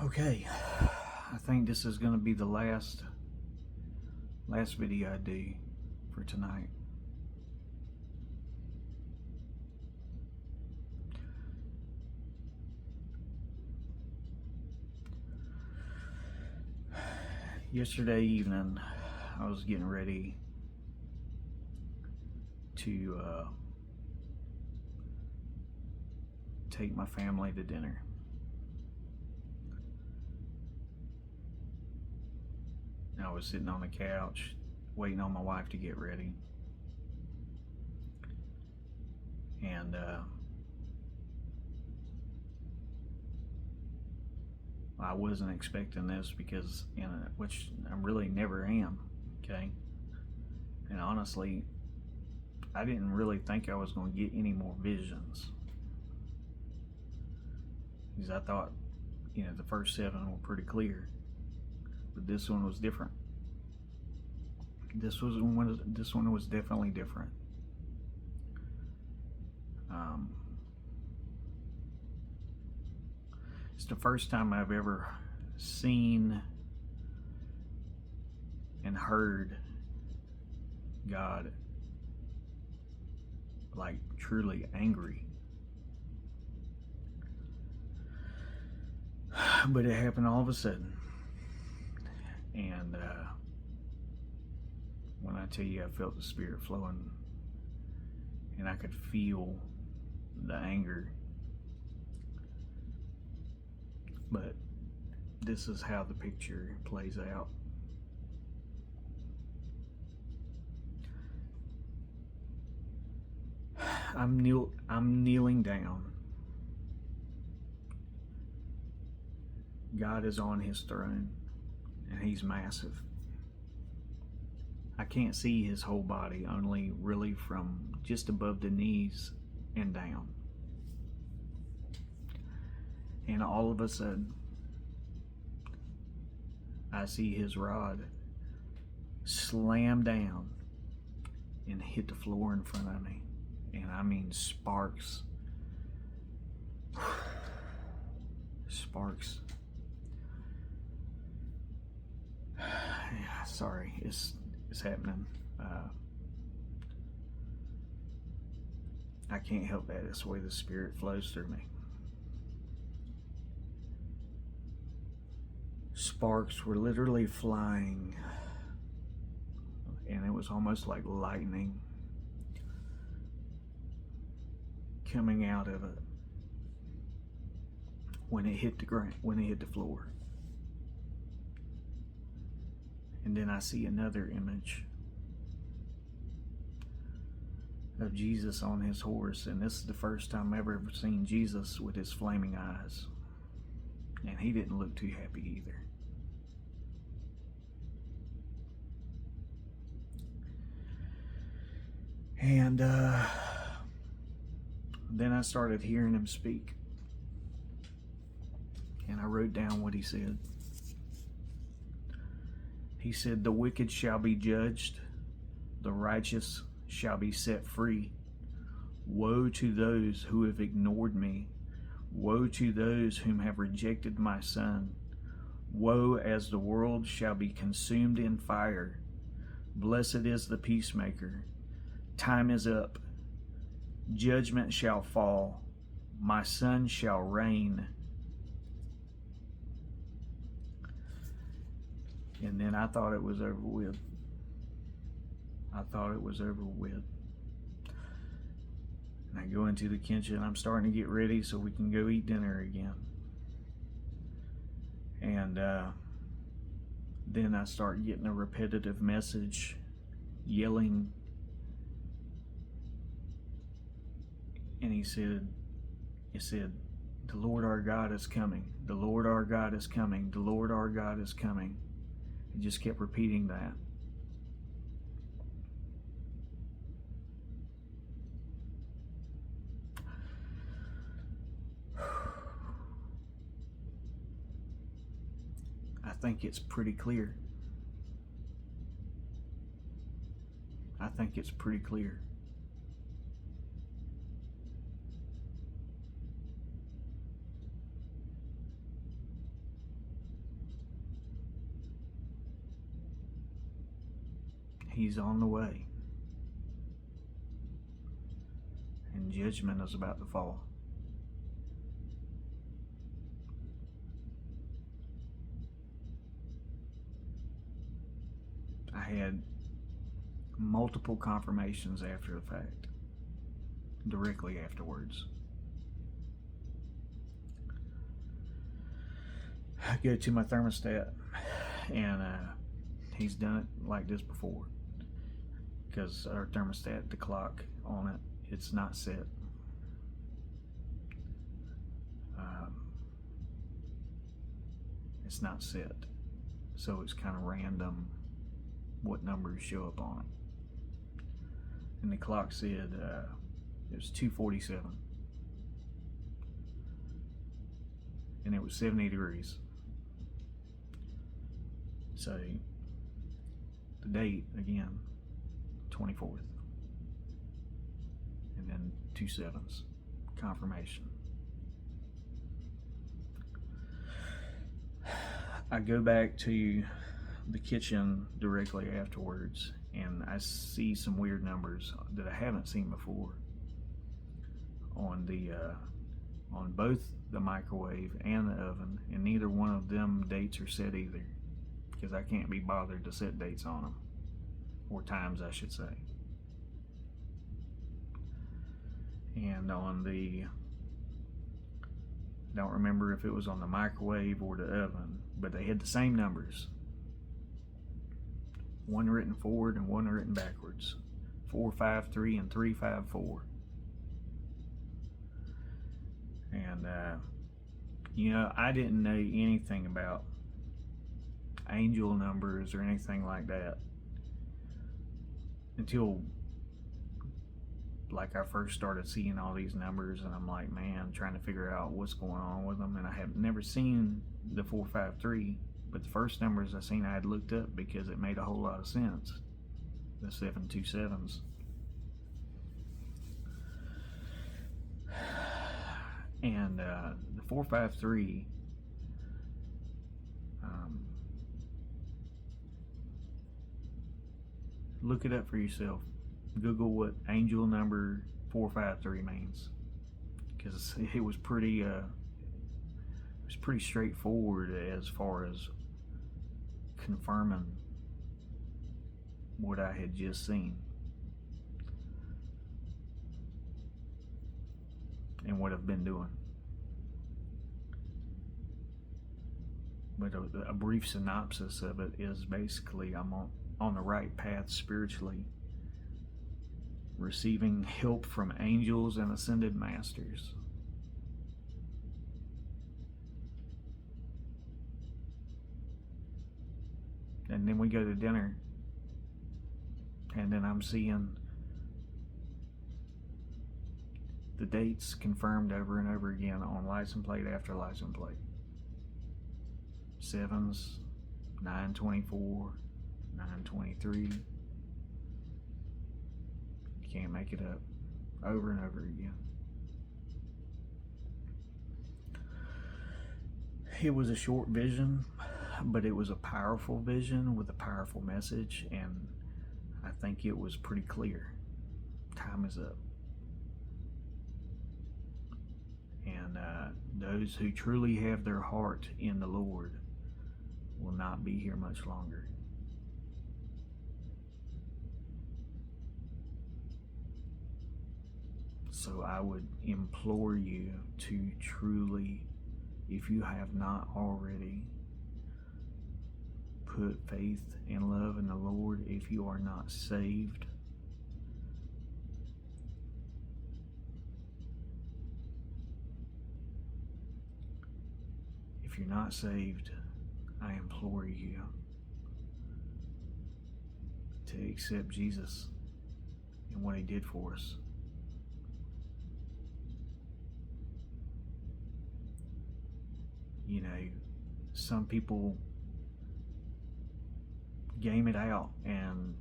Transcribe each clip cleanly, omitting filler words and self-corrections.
Okay, I think this is going to be the last video I do for tonight. Yesterday evening, I was getting ready to take my family to dinner. I was sitting on the couch waiting on my wife to get ready, and I wasn't expecting this because, which I really never am, okay? And honestly, I didn't really think I was going to get any more visions, because I thought, the first 7 were pretty clear, but this one was different. This one was definitely different. It's the first time I've ever seen and heard God like truly angry. But it happened all of a sudden. And when I tell you I felt the Spirit flowing and I could feel the anger. But this is how the picture plays out. I'm kneeling down. God is on his throne, and he's massive. I can't see his whole body, only really from just above the knees and down. And all of a sudden, I see his rod slam down and hit the floor in front of me. And I mean sparks. Sparks. Yeah, sorry, it's happening. I can't help that. It's the way the Spirit flows through me. Sparks were literally flying, and it was almost like lightning coming out of it when it hit the ground, when it hit the floor. And then I see another image of Jesus on his horse, and this is the first time I've ever seen Jesus with his flaming eyes, and he didn't look too happy either. And then I started hearing him speak, and I wrote down what he said. He said, "The wicked shall be judged, the righteous shall be set free. Woe to those who have ignored me. Woe to those whom have rejected my Son. Woe, as the world shall be consumed in fire. Blessed is the peacemaker. Time is up. Judgment shall fall. My Son shall reign." And then I thought it was over with. I thought it was over with. And I go into the kitchen. I'm starting to get ready so we can go eat dinner again. And then I start getting a repetitive message yelling. And he said, "The Lord our God is coming. The Lord our God is coming. The Lord our God is coming." He just kept repeating that. I think it's pretty clear. I think it's pretty clear. He's on the way. And judgment is about to fall. I had multiple confirmations after the fact, directly afterwards. I go to my thermostat, and he's done it like this before, because our thermostat, the clock on it, it's not set. It's not set, so it's kind of random what numbers show up on it. And the clock said it was 2:47, and it was 70 degrees. So the date again, 24th, and then 2 sevens, confirmation. I go back to the kitchen directly afterwards, and I see some weird numbers that I haven't seen before on both the microwave and the oven, and neither one of them dates are set either, because I can't be bothered to set dates on them, or times I should say. And on the, don't remember if it was on the microwave or the oven, but they had the same numbers. One written forward and one written backwards. 453 and 354. And I didn't know anything about angel numbers or anything like that until like I first started seeing all these numbers, and I'm like, man, trying to figure out what's going on with them. And I have never seen the 453, but the first numbers I seen I had looked up because it made a whole lot of sense. The 727s. And the 453, look it up for yourself. Google what angel number 453 means, because it was pretty straightforward as far as confirming what I had just seen and what I've been doing. But a brief synopsis of it is basically I'm on the right path spiritually, receiving help from angels and ascended masters. And then we go to dinner, and then I'm seeing the dates confirmed over and over again on license plate after license plate. 7s, 924, 923. Can't make it up. Over and over again. It was a short vision, but it was a powerful vision with a powerful message, and I think it was pretty clear. Time is up. And those who truly have their heart in the Lord will not be here much longer. So I would implore you to truly, if you have not already, put faith and love in the Lord. If you are not saved, if you're not saved, I implore you to accept Jesus and what He did for us. You know, some people game it out and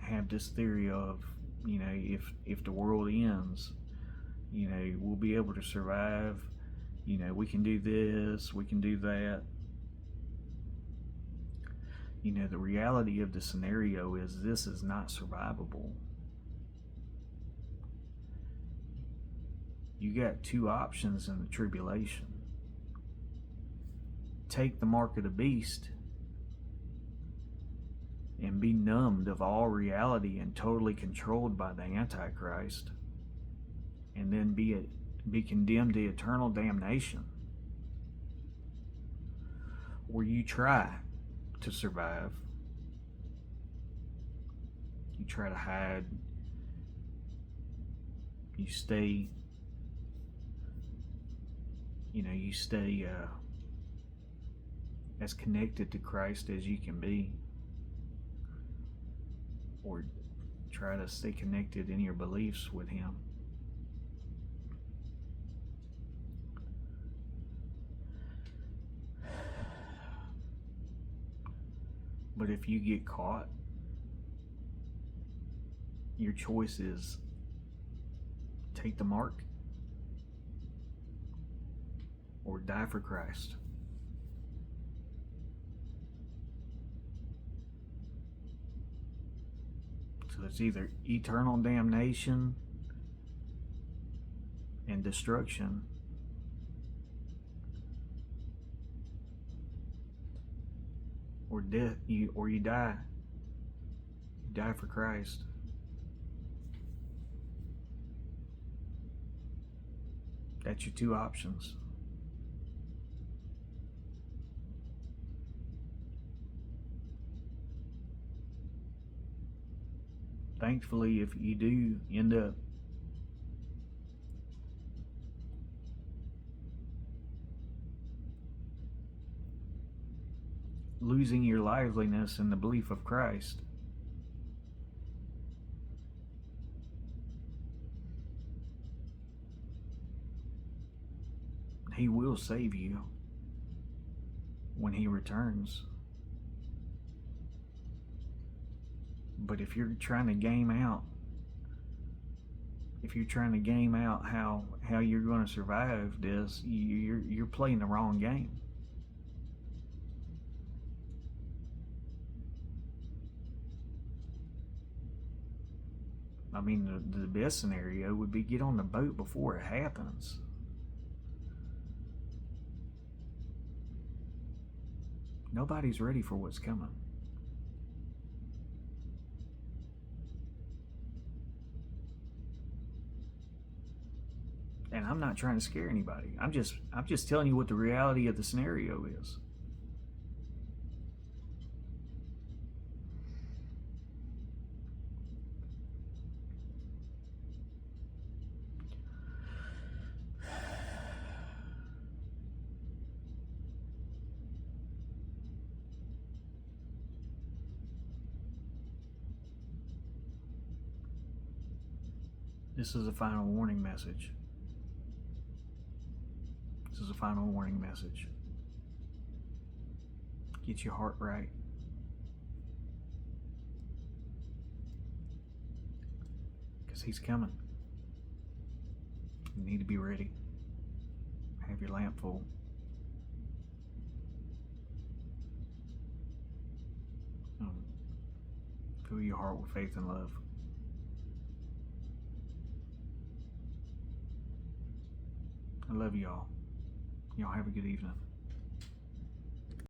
have this theory of, you know, if the world ends, you know, we'll be able to survive. You know, we can do this, we can do that. The reality of the scenario is this is not survivable. You got two options in the tribulation. Take the mark of the beast and be numbed of all reality and totally controlled by the Antichrist, and then be condemned to eternal damnation. Or you try to survive. You try to hide. You stay as connected to Christ as you can be, or try to stay connected in your beliefs with Him. But if you get caught, your choice is take the mark or die for Christ. So it's either eternal damnation and destruction, or death. You die. You die for Christ. That's your two options. Thankfully, if you do end up losing your liveliness in the belief of Christ, He will save you when He returns. But if you're trying to game out how you're going to survive this, you're playing the wrong game. I mean, the best scenario would be get on the boat before it happens. Nobody's ready for what's coming. And I'm not trying to scare anybody. I'm just telling you what the reality of the scenario is. This is a final warning message. This is a final warning message. Get your heart right. Because He's coming. You need to be ready. Have your lamp full. Fill your heart with faith and love. I love y'all. Y'all have a good evening.